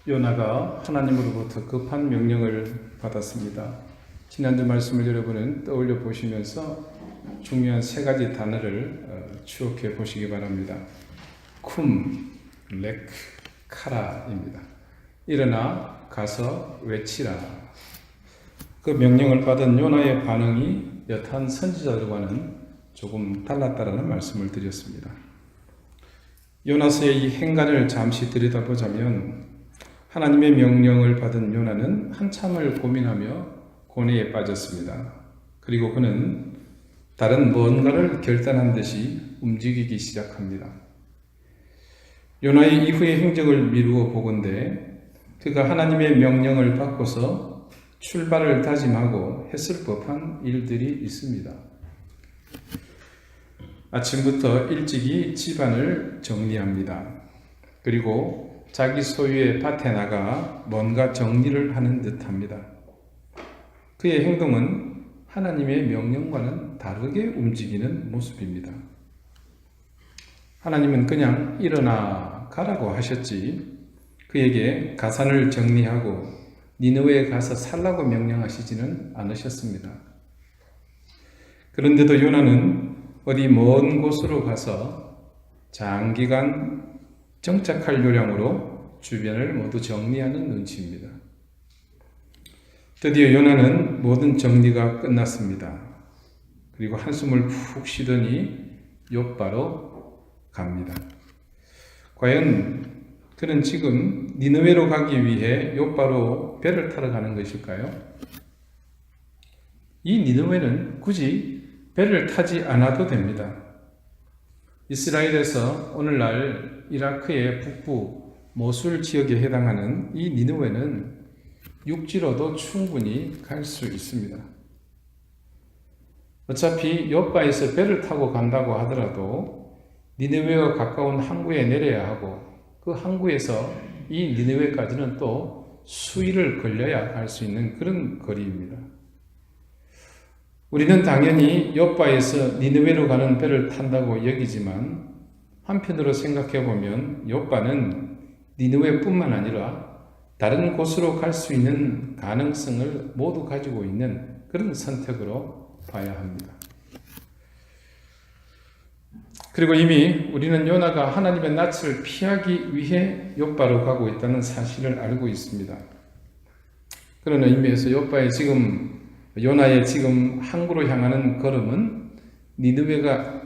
요나가 하나님으로부터 급한 명령을 받았습니다. 지난주 말씀을 여러분은 떠올려 보시면서 중요한 세 가지 단어를 추억해 보시기 바랍니다. 쿰, 렉, 카라입니다. 일어나 가서 외치라. 그 명령을 받은 요나의 반응이 여탄 선지자들과는 조금 달랐다라는 말씀을 드렸습니다. 요나서의 이 행간을 잠시 들여다보자면 하나님의 명령을 받은 요나는 한참을 고민하며 고뇌에 빠졌습니다. 그리고 그는 다른 뭔가를 결단한 듯이 움직이기 시작합니다. 요나의 이후의 행적을 미루어 보건대 그가 하나님의 명령을 받고서 출발을 다짐하고 했을 법한 일들이 있습니다. 아침부터 일찍이 집안을 정리합니다. 그리고 자기 소유의 밭에 나가 뭔가 정리를 하는 듯합니다. 그의 행동은 하나님의 명령과는 다르게 움직이는 모습입니다. 하나님은 그냥 일어나 가라고 하셨지 그에게 가산을 정리하고 니느웨에 가서 살라고 명령하시지는 않으셨습니다. 그런데도 요나는 어디 먼 곳으로 가서 장기간 정착할 요량으로 주변을 모두 정리하는 눈치입니다. 드디어 요나는 모든 정리가 끝났습니다. 그리고 한숨을 푹 쉬더니 욥바로 갑니다. 과연 그는 지금 니느웨로 가기 위해 욥바로 배를 타러 가는 것일까요? 이 니느웨는 굳이 배를 타지 않아도 됩니다. 이스라엘에서 오늘날 이라크의 북부 모술 지역에 해당하는 이 니느웨는 육지로도 충분히 갈 수 있습니다. 어차피 욥바에서 배를 타고 간다고 하더라도 니느웨와 가까운 항구에 내려야 하고 그 항구에서 이 니느웨까지는 또 수일을 걸려야 갈 수 있는 그런 거리입니다. 우리는 당연히 욥바에서 니느웨로 가는 배를 탄다고 여기지만 한편으로 생각해 보면 욥바는 니느웨뿐만 아니라 다른 곳으로 갈 수 있는 가능성을 모두 가지고 있는 그런 선택으로 봐야 합니다. 그리고 이미 우리는 요나가 하나님의 낯을 피하기 위해 욥바로 가고 있다는 사실을 알고 있습니다. 그런 의미에서 요나의 지금 항구로 향하는 걸음은 니느웨가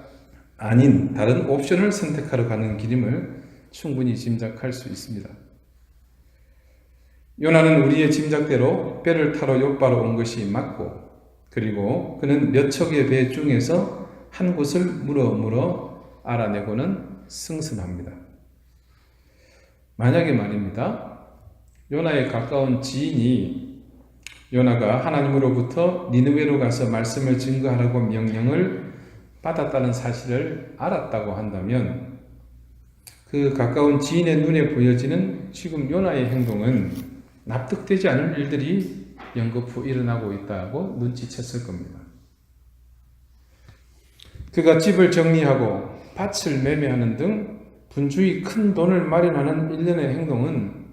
아닌 다른 옵션을 선택하러 가는 길임을 충분히 짐작할 수 있습니다. 요나는 우리의 짐작대로 배를 타러 욥바로 온 것이 맞고 그리고 그는 몇 척의 배 중에서 한 곳을 물어 알아내고는 승선합니다. 만약에 말입니다. 요나의 가까운 지인이 요나가 하나님으로부터 니느웨로 가서 말씀을 증거하라고 명령을 받았다는 사실을 알았다고 한다면 그 가까운 지인의 눈에 보여지는 지금 요나의 행동은 납득되지 않을 일들이 연거푸 일어나고 있다고 눈치챘을 겁니다. 그가 집을 정리하고 밭을 매매하는 등 분주히 큰 돈을 마련하는 일련의 행동은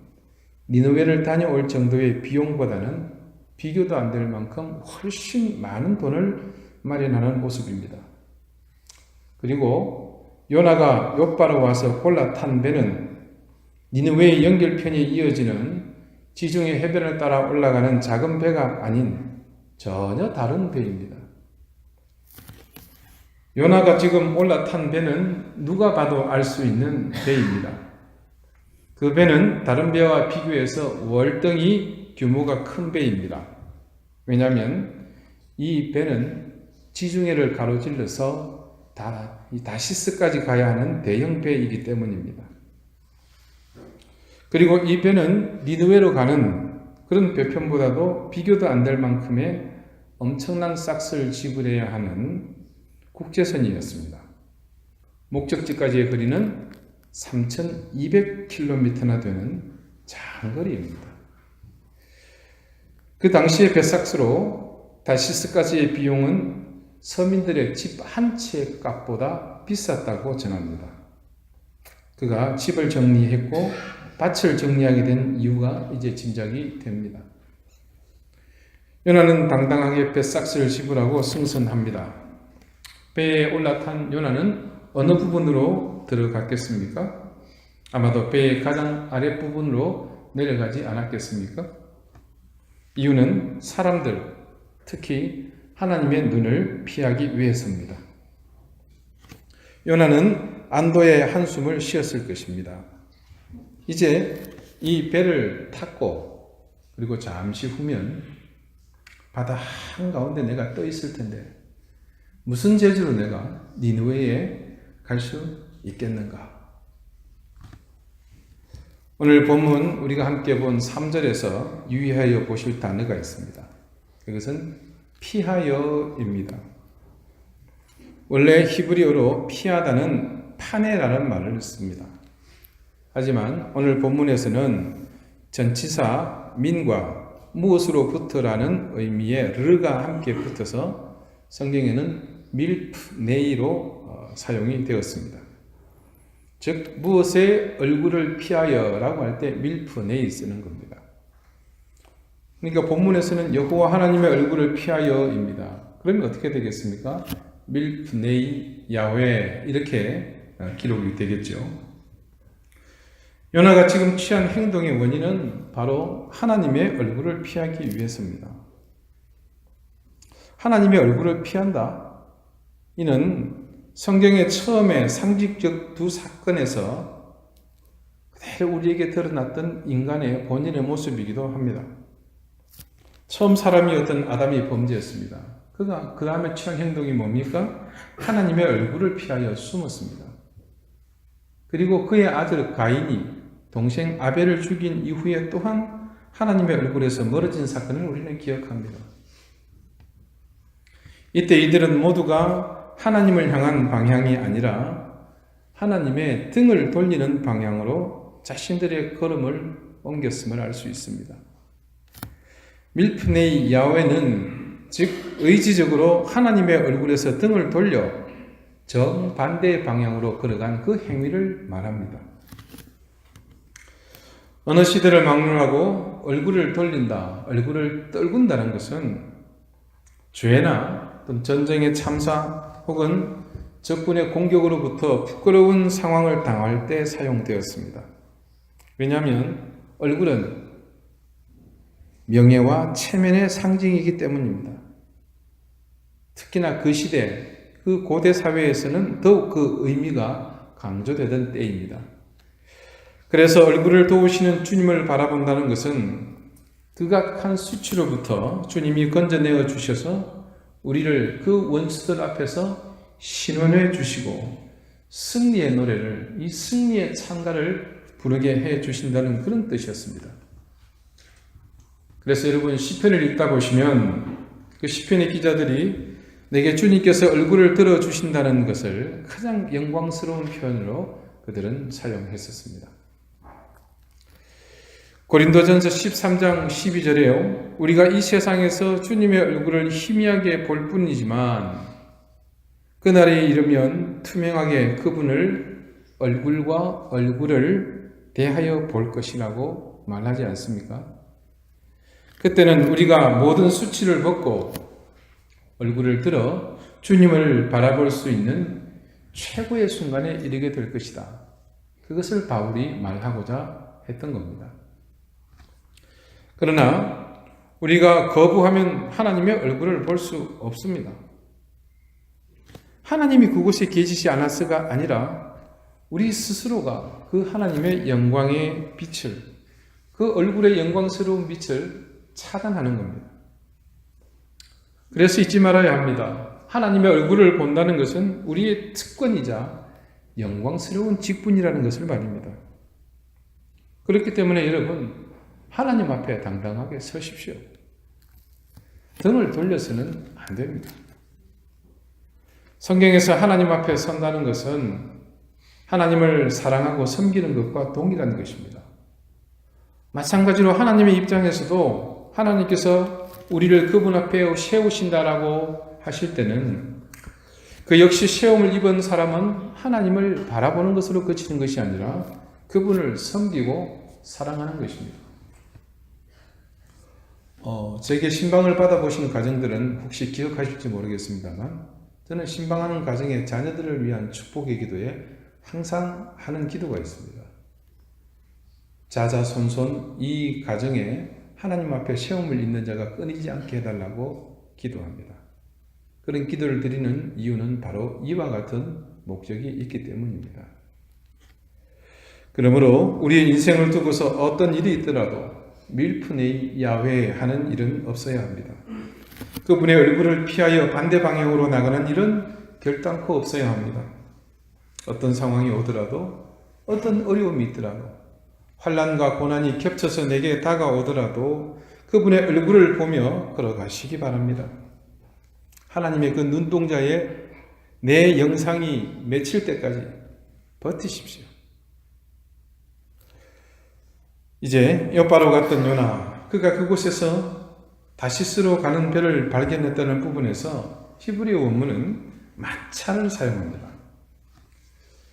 니느웨를 다녀올 정도의 비용보다는 비교도 안 될 만큼 훨씬 많은 돈을 마련하는 모습입니다. 그리고 요나가 욥바로 와서 골라 탄 배는 니느웨의 연결편이 이어지는 지중해 해변을 따라 올라가는 작은 배가 아닌 전혀 다른 배입니다. 요나가 지금 올라탄 배는 누가 봐도 알 수 있는 배입니다. 그 배는 다른 배와 비교해서 월등히 규모가 큰 배입니다. 왜냐하면 이 배는 지중해를 가로질러서 다시스까지 가야 하는 대형 배이기 때문입니다. 그리고 이 배는 니느웨로 가는 그런 배편보다도 비교도 안 될 만큼의 엄청난 싹스를 지불해야 하는 국제선이었습니다. 목적지까지의 거리는 3,200km나 되는 장거리입니다. 그 당시의 배삭스로 다시스까지의 비용은 서민들의 집 한 채의 값보다 비쌌다고 전합니다. 그가 집을 정리했고 밭을 정리하게 된 이유가 이제 짐작이 됩니다. 요나는 당당하게 뱃삭스를 지불하고 승선합니다. 배에 올라탄 요나는 어느 부분으로 들어갔겠습니까? 아마도 배의 가장 아랫부분으로 내려가지 않았겠습니까? 이유는 사람들, 특히 하나님의 눈을 피하기 위해서입니다. 요나는 안도의 한숨을 쉬었을 것입니다. 이제 이 배를 탔고 그리고 잠시 후면 바다 한가운데 내가 떠 있을 텐데 무슨 재주로 내가 니느웨에 갈 수 있겠는가? 오늘 본문 우리가 함께 본 3절에서 유의하여 보실 단어가 있습니다. 그것은 피하여입니다. 원래 히브리어로 피하다는 파네라는 말을 씁니다. 하지만 오늘 본문에서는 전치사 민과 무엇으로부터라는 의미의 르가 함께 붙어서 성경에는 밀프네이로 사용이 되었습니다. 즉 무엇의 얼굴을 피하여라고 할 때 밀프네이 쓰는 겁니다. 그러니까 본문에서는 여호와 하나님의 얼굴을 피하여입니다. 그러면 어떻게 되겠습니까? 밀프네이 야훼 이렇게 기록이 되겠죠. 요나가 지금 취한 행동의 원인은 바로 하나님의 얼굴을 피하기 위해서입니다. 하나님의 얼굴을 피한다. 이는 성경의 처음에 상징적 두 사건에서 그대로 우리에게 드러났던 인간의 본인의 모습이기도 합니다. 처음 사람이었던 아담이 범죄했습니다. 그가 그 다음에 취한 행동이 뭡니까? 하나님의 얼굴을 피하여 숨었습니다. 그리고 그의 아들 가인이 동생 아벨을 죽인 이후에 또한 하나님의 얼굴에서 멀어진 사건을 우리는 기억합니다. 이때 이들은 모두가 하나님을 향한 방향이 아니라 하나님의 등을 돌리는 방향으로 자신들의 걸음을 옮겼음을 알 수 있습니다. 밀프네이 야훼는 즉 의지적으로 하나님의 얼굴에서 등을 돌려 정반대의 방향으로 걸어간 그 행위를 말합니다. 어느 시대를 막론하고 얼굴을 돌린다, 얼굴을 떨군다는 것은 죄나 전쟁의 참사 혹은 적군의 공격으로부터 부끄러운 상황을 당할 때 사용되었습니다. 왜냐하면 얼굴은 명예와 체면의 상징이기 때문입니다. 특히나 그 시대, 그 고대 사회에서는 더욱 그 의미가 강조되던 때입니다. 그래서 얼굴을 도우시는 주님을 바라본다는 것은 극악한 수치로부터 주님이 건져내어 주셔서 우리를 그 원수들 앞에서 신원해 주시고 승리의 노래를, 이 승리의 찬가를 부르게 해 주신다는 그런 뜻이었습니다. 그래서 여러분 시편을 읽다 보시면 그 시편의 기자들이 내게 주님께서 얼굴을 들어주신다는 것을 가장 영광스러운 표현으로 그들은 사용했었습니다. 고린도전서 13장 12절에요. 우리가 이 세상에서 주님의 얼굴을 희미하게 볼 뿐이지만 그날이 이르면 투명하게 그분을 얼굴과 얼굴을 대하여 볼 것이라고 말하지 않습니까? 그때는 우리가 모든 수치를 벗고 얼굴을 들어 주님을 바라볼 수 있는 최고의 순간에 이르게 될 것이다. 그것을 바울이 말하고자 했던 겁니다. 그러나 우리가 거부하면 하나님의 얼굴을 볼 수 없습니다. 하나님이 그곳에 계시지 않았어가 아니라 우리 스스로가 그 하나님의 영광의 빛을, 그 얼굴의 영광스러운 빛을 차단하는 겁니다. 그래서 잊지 말아야 합니다. 하나님의 얼굴을 본다는 것은 우리의 특권이자 영광스러운 직분이라는 것을 말입니다. 그렇기 때문에 여러분 하나님 앞에 당당하게 서십시오. 등을 돌려서는 안 됩니다. 성경에서 하나님 앞에 선다는 것은 하나님을 사랑하고 섬기는 것과 동일한 것입니다. 마찬가지로 하나님의 입장에서도 하나님께서 우리를 그분 앞에 세우신다라고 하실 때는 그 역시 세움을 입은 사람은 하나님을 바라보는 것으로 그치는 것이 아니라 그분을 섬기고 사랑하는 것입니다. 제게 신방을 받아보신 가정들은 혹시 기억하실지 모르겠습니다만 저는 신방하는 가정의 자녀들을 위한 축복의 기도에 항상 하는 기도가 있습니다. 자자손손 이 가정에 하나님 앞에 세움을 잇는 자가 끊이지 않게 해달라고 기도합니다. 그런 기도를 드리는 이유는 바로 이와 같은 목적이 있기 때문입니다. 그러므로 우리의 인생을 두고서 어떤 일이 있더라도 밀프네이 야훼 하는 일은 없어야 합니다. 그분의 얼굴을 피하여 반대 방향으로 나가는 일은 결단코 없어야 합니다. 어떤 상황이 오더라도 어떤 어려움이 있더라도 환난과 고난이 겹쳐서 내게 다가오더라도 그분의 얼굴을 보며 걸어가시기 바랍니다. 하나님의 그 눈동자에 내 영상이 맺힐 때까지 버티십시오. 이제 엿바로 갔던 요나, 그가 그곳에서 다시스로 가는 배를 발견했다는 부분에서 히브리어 원문은 마차를 사용합니다.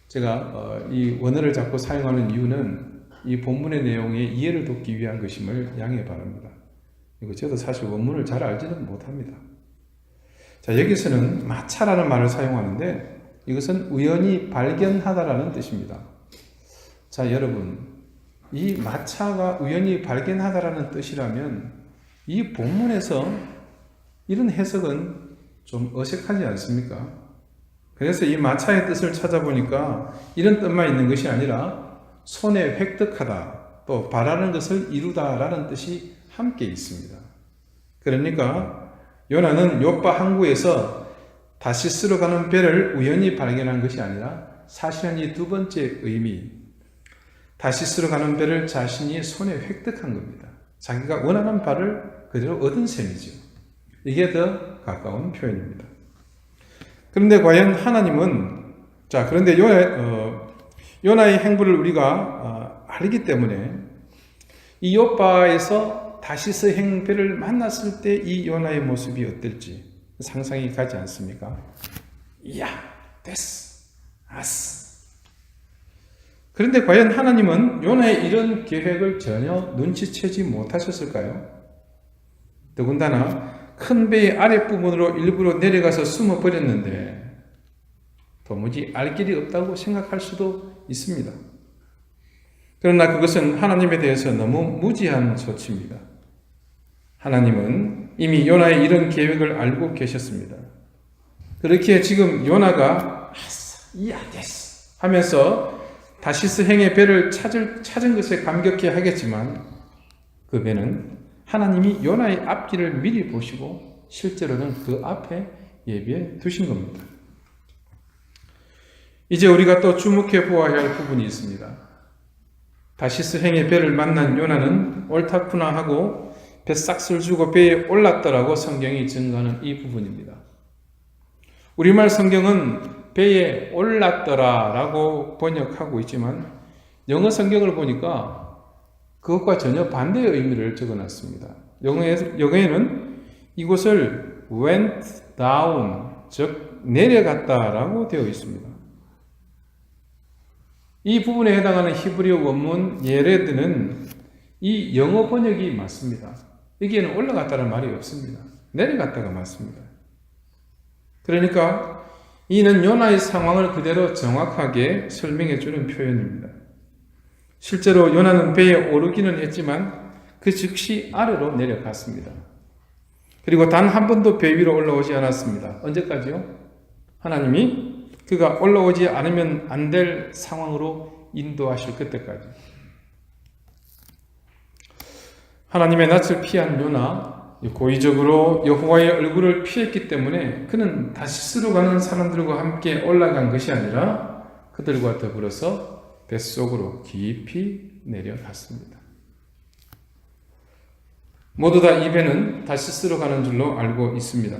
제가 이 원어를 자꾸 사용하는 이유는 이 본문의 내용에 이해를 돕기 위한 것임을 양해 바랍니다. 이거 저도 사실 원문을 잘 알지는 못합니다. 자, 여기서는 마차라는 말을 사용하는데 이것은 우연히 발견하다라는 뜻입니다. 자, 여러분, 이 마차가 우연히 발견하다라는 뜻이라면 이 본문에서 이런 해석은 좀 어색하지 않습니까? 그래서 이 마차의 뜻을 찾아보니까 이런 뜻만 있는 것이 아니라 손에 획득하다, 또 바라는 것을 이루다라는 뜻이 함께 있습니다. 그러니까 요나는 욥바 항구에서 다시스로 가는 배를 우연히 발견한 것이 아니라 사실은 이 두 번째 의미, 다시스로 가는 배를 자신이 손에 획득한 겁니다. 자기가 원하는 바를 그대로 얻은 셈이죠. 이게 더 가까운 표현입니다. 그런데 과연 하나님은, 그런데 요나의 행보를 우리가 알기 때문에 이 욥바에서 다시스 행배를 만났을 때 이 요나의 모습이 어떨지 상상이 가지 않습니까? 이야, 됐어, 아스. 그런데 과연 하나님은 요나의 이런 계획을 전혀 눈치채지 못하셨을까요? 더군다나 큰 배의 아랫부분으로 일부러 내려가서 숨어버렸는데 도무지 알 길이 없다고 생각할 수도 있습니다. 그러나 그것은 하나님에 대해서 너무 무지한 조치입니다. 하나님은 이미 요나의 이런 계획을 알고 계셨습니다. 그렇게 지금 요나가 이야 됐어 하면서 다시스 행의 배를 찾은 것에 감격해 하겠지만 그 배는 하나님이 요나의 앞길을 미리 보시고 실제로는 그 앞에 예비해 두신 겁니다. 이제 우리가 또 주목해 보아야 할 부분이 있습니다. 다시스 행의 배를 만난 요나는 옳다구나 하고 뱃삭스를 주고 배에 올랐더라고 성경이 증거하는 이 부분입니다. 우리말 성경은 배에 올랐더라라고 번역하고 있지만 영어 성경을 보니까 그것과 전혀 반대의 의미를 적어놨습니다. 영어에는 이곳을 went down, 즉 내려갔다라고 되어 있습니다. 이 부분에 해당하는 히브리어 원문 예레드는 이 영어 번역이 맞습니다. 여기에는 올라갔다는 말이 없습니다. 내려갔다가 맞습니다. 그러니까 이는 요나의 상황을 그대로 정확하게 설명해 주는 표현입니다. 실제로 요나는 배에 오르기는 했지만 그 즉시 아래로 내려갔습니다. 그리고 단 한 번도 배 위로 올라오지 않았습니다. 언제까지요? 하나님이 그가 올라오지 않으면 안 될 상황으로 인도하실 그때까지. 하나님의 낯을 피한 요나, 고의적으로 여호와의 얼굴을 피했기 때문에 그는 다시스로 가는 사람들과 함께 올라간 것이 아니라 그들과 더불어서 뱃속으로 깊이 내려갔습니다. 모두 다 이 배는 다시스로 가는 줄로 알고 있습니다.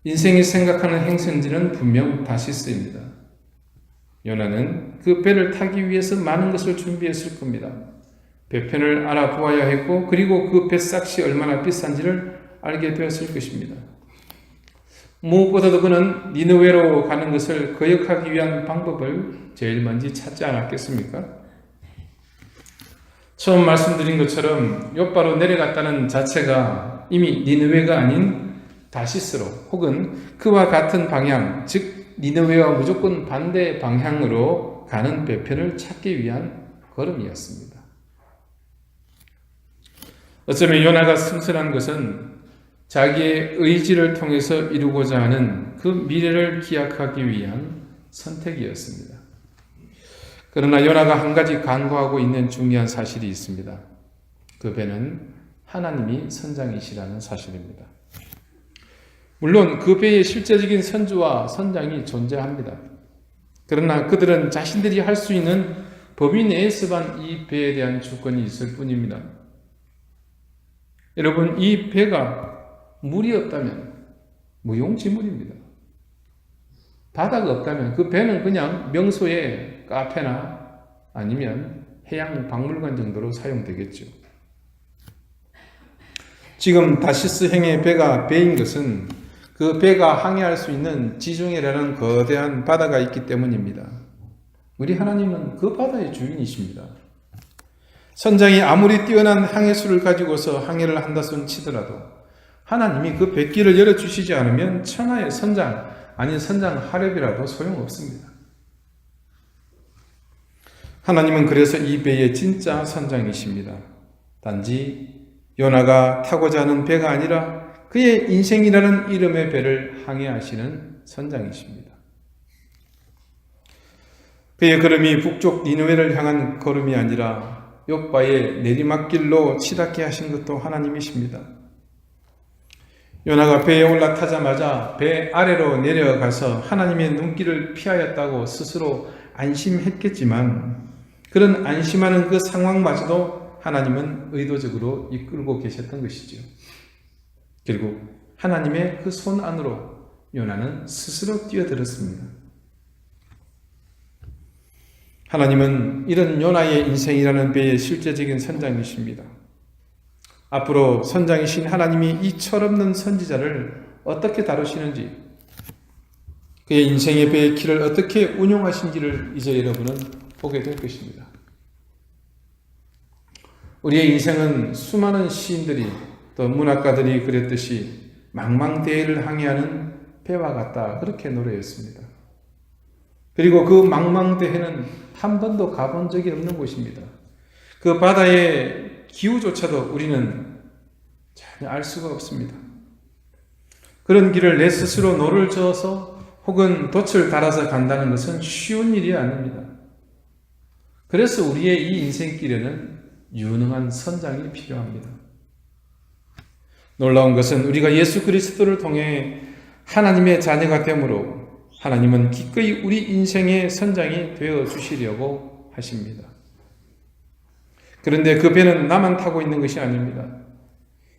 인생이 생각하는 행선지는 분명 다시스입니다. 요나는 그 배를 타기 위해서 많은 것을 준비했을 겁니다. 배편을 알아보아야 했고 그리고 그 뱃삭시 얼마나 비싼지를 알게 되었을 것입니다. 무엇보다도 그는 니느웨로 가는 것을 거역하기 위한 방법을 제일 먼저 찾지 않았겠습니까? 처음 말씀드린 것처럼 욥바로 내려갔다는 자체가 이미 니느웨가 아닌 다시스로 혹은 그와 같은 방향, 즉 니느웨와 무조건 반대 방향으로 가는 배편을 찾기 위한 걸음이었습니다. 어쩌면 요나가 승선한 것은 자기의 의지를 통해서 이루고자 하는 그 미래를 기약하기 위한 선택이었습니다. 그러나 요나가 한 가지 간과하고 있는 중요한 사실이 있습니다. 그 배는 하나님이 선장이시라는 사실입니다. 물론 그 배에 실제적인 선주와 선장이 존재합니다. 그러나 그들은 자신들이 할 수 있는 범위 내에서만 이 배에 대한 주권이 있을 뿐입니다. 여러분, 이 배가 물이 없다면 무용지물입니다. 바다가 없다면 그 배는 그냥 명소의 카페나 아니면 해양 박물관 정도로 사용되겠죠. 지금 다시스행의 배가 배인 것은 그 배가 항해할 수 있는 지중해라는 거대한 바다가 있기 때문입니다. 우리 하나님은 그 바다의 주인이십니다. 선장이 아무리 뛰어난 항해술을 가지고서 항해를 한다 손 치더라도 하나님이 그 뱃길을 열어주시지 않으면 천하의 선장, 아니 선장 하렵이라도 소용없습니다. 하나님은 그래서 이 배의 진짜 선장이십니다. 단지 요나가 타고자 하는 배가 아니라 그의 인생이라는 이름의 배를 항해하시는 선장이십니다. 그의 걸음이 북쪽 니느웨를 향한 걸음이 아니라 욥바의 내리막길로 치닫게 하신 것도 하나님이십니다. 요나가 배에 올라타자마자 배 아래로 내려가서 하나님의 눈길을 피하였다고 스스로 안심했겠지만 그런 안심하는 그 상황마저도 하나님은 의도적으로 이끌고 계셨던 것이죠. 결국 하나님의 그 손 안으로 요나는 스스로 뛰어들었습니다. 하나님은 이런 요나의 인생이라는 배의 실제적인 선장이십니다. 앞으로 선장이신 하나님이 이 철없는 선지자를 어떻게 다루시는지, 그의 인생의 배의 길을 어떻게 운용하신지를 이제 여러분은 보게 될 것입니다. 우리의 인생은 수많은 시인들이 또 문학가들이 그랬듯이 망망대해를 항해하는 배와 같다, 그렇게 노래했습니다. 그리고 그 망망대해는 한 번도 가본 적이 없는 곳입니다. 그 바다의 기후조차도 우리는 전혀 알 수가 없습니다. 그런 길을 내 스스로 노를 저어서 혹은 돛을 달아서 간다는 것은 쉬운 일이 아닙니다. 그래서 우리의 이 인생길에는 유능한 선장이 필요합니다. 놀라운 것은 우리가 예수 그리스도를 통해 하나님의 자녀가 되므로 하나님은 기꺼이 우리 인생의 선장이 되어 주시려고 하십니다. 그런데 그 배는 나만 타고 있는 것이 아닙니다.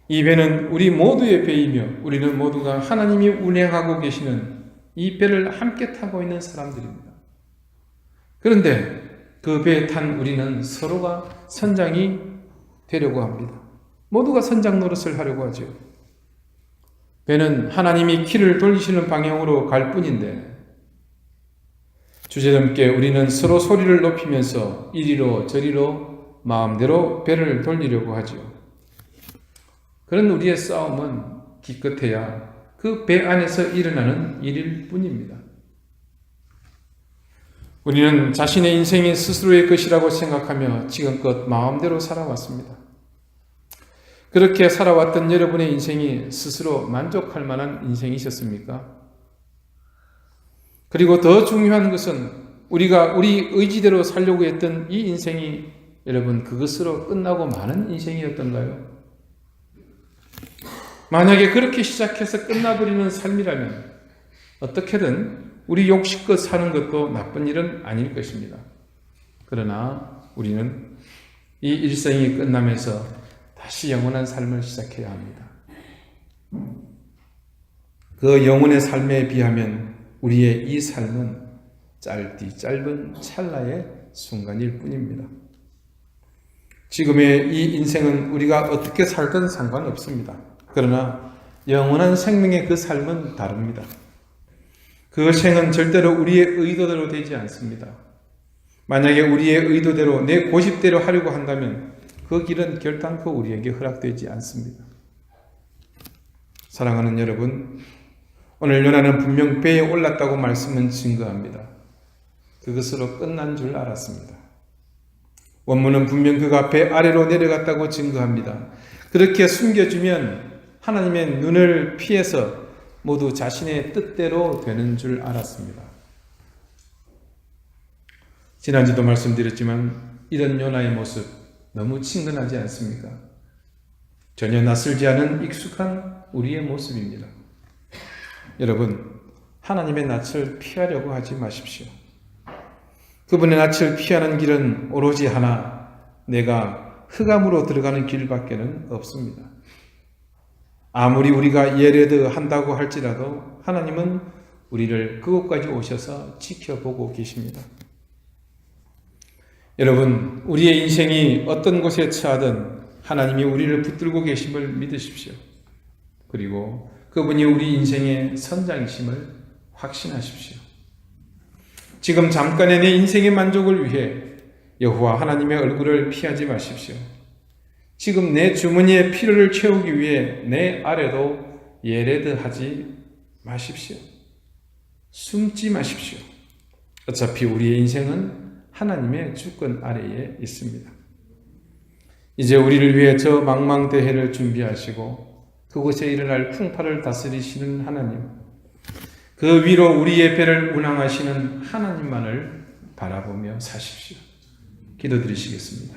이 배는 우리 모두의 배이며 우리는 모두가 하나님이 운행하고 계시는 이 배를 함께 타고 있는 사람들입니다. 그런데 그 배에 탄 우리는 서로가 선장이 되려고 합니다. 모두가 선장 노릇을 하려고 하죠. 배는 하나님이 키를 돌리시는 방향으로 갈 뿐인데 주제넘게 우리는 서로 소리를 높이면서 이리로 저리로 마음대로 배를 돌리려고 하죠. 그런 우리의 싸움은 기껏해야 그 배 안에서 일어나는 일일 뿐입니다. 우리는 자신의 인생이 스스로의 것이라고 생각하며 지금껏 마음대로 살아왔습니다. 그렇게 살아왔던 여러분의 인생이 스스로 만족할 만한 인생이셨습니까? 그리고 더 중요한 것은 우리가 우리 의지대로 살려고 했던 이 인생이 여러분 그것으로 끝나고 마는 인생이었던가요? 만약에 그렇게 시작해서 끝나버리는 삶이라면 어떻게든 우리 욕심껏 사는 것도 나쁜 일은 아닐 것입니다. 그러나 우리는 이 일생이 끝나면서 다시 영원한 삶을 시작해야 합니다. 그 영혼의 삶에 비하면 우리의 이 삶은 짧은 찰나의 순간일 뿐입니다. 지금의 이 인생은 우리가 어떻게 살든 상관없습니다. 그러나 영원한 생명의 그 삶은 다릅니다. 그 생은 절대로 우리의 의도대로 되지 않습니다. 만약에 우리의 의도대로 내 고집대로 하려고 한다면 그 길은 결단코 우리에게 허락되지 않습니다. 사랑하는 여러분, 오늘 요나는 분명 배에 올랐다고 말씀은 증거합니다. 그것으로 끝난 줄 알았습니다. 원문은 분명 그가 배 아래로 내려갔다고 증거합니다. 그렇게 숨겨주면 하나님의 눈을 피해서 모두 자신의 뜻대로 되는 줄 알았습니다. 지난주도 말씀드렸지만 이런 요나의 모습 너무 친근하지 않습니까? 전혀 낯설지 않은 익숙한 우리의 모습입니다. 여러분, 하나님의 낯을 피하려고 하지 마십시오. 그분의 낯을 피하는 길은 오로지 하나, 내가 흑암으로 들어가는 길밖에는 없습니다. 아무리 우리가 예레드 한다고 할지라도 하나님은 우리를 그곳까지 오셔서 지켜보고 계십니다. 여러분, 우리의 인생이 어떤 곳에 처하든 하나님이 우리를 붙들고 계심을 믿으십시오. 그리고 그분이 우리 인생의 선장이심을 확신하십시오. 지금 잠깐의 내 인생의 만족을 위해 여호와 하나님의 얼굴을 피하지 마십시오. 지금 내 주머니에 필요를 채우기 위해 내 아래도 예레드 하지 마십시오. 숨지 마십시오. 어차피 우리의 인생은 하나님의 주권 아래에 있습니다. 이제 우리를 위해 저 망망대해를 준비하시고 그곳에 일어날 풍파를 다스리시는 하나님, 그 위로 우리의 배를 운항하시는 하나님만을 바라보며 사십시오. 기도드리시겠습니다.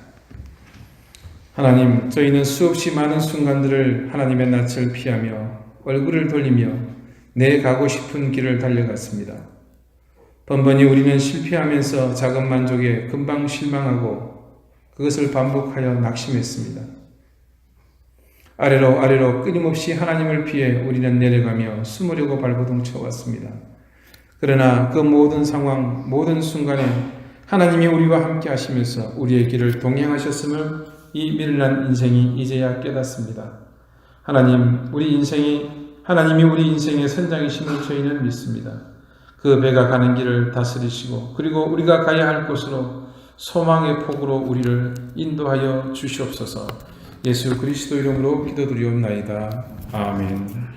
하나님, 저희는 수없이 많은 순간들을 하나님의 낯을 피하며 얼굴을 돌리며 내 가고 싶은 길을 달려갔습니다. 번번이 우리는 실패하면서 작은 만족에 금방 실망하고 그것을 반복하여 낙심했습니다. 아래로 끊임없이 하나님을 피해 우리는 내려가며 숨으려고 발버둥 쳐왔습니다. 그러나 그 모든 상황, 모든 순간에 하나님이 우리와 함께 하시면서 우리의 길을 동행하셨음을 이 미련한 인생이 이제야 깨닫습니다. 하나님이 우리 인생의 선장이심을 저희는 믿습니다. 그 배가 가는 길을 다스리시고 그리고 우리가 가야 할 곳으로 소망의 폭으로 우리를 인도하여 주시옵소서. 예수 그리스도 이름으로 기도드리옵나이다. 아멘.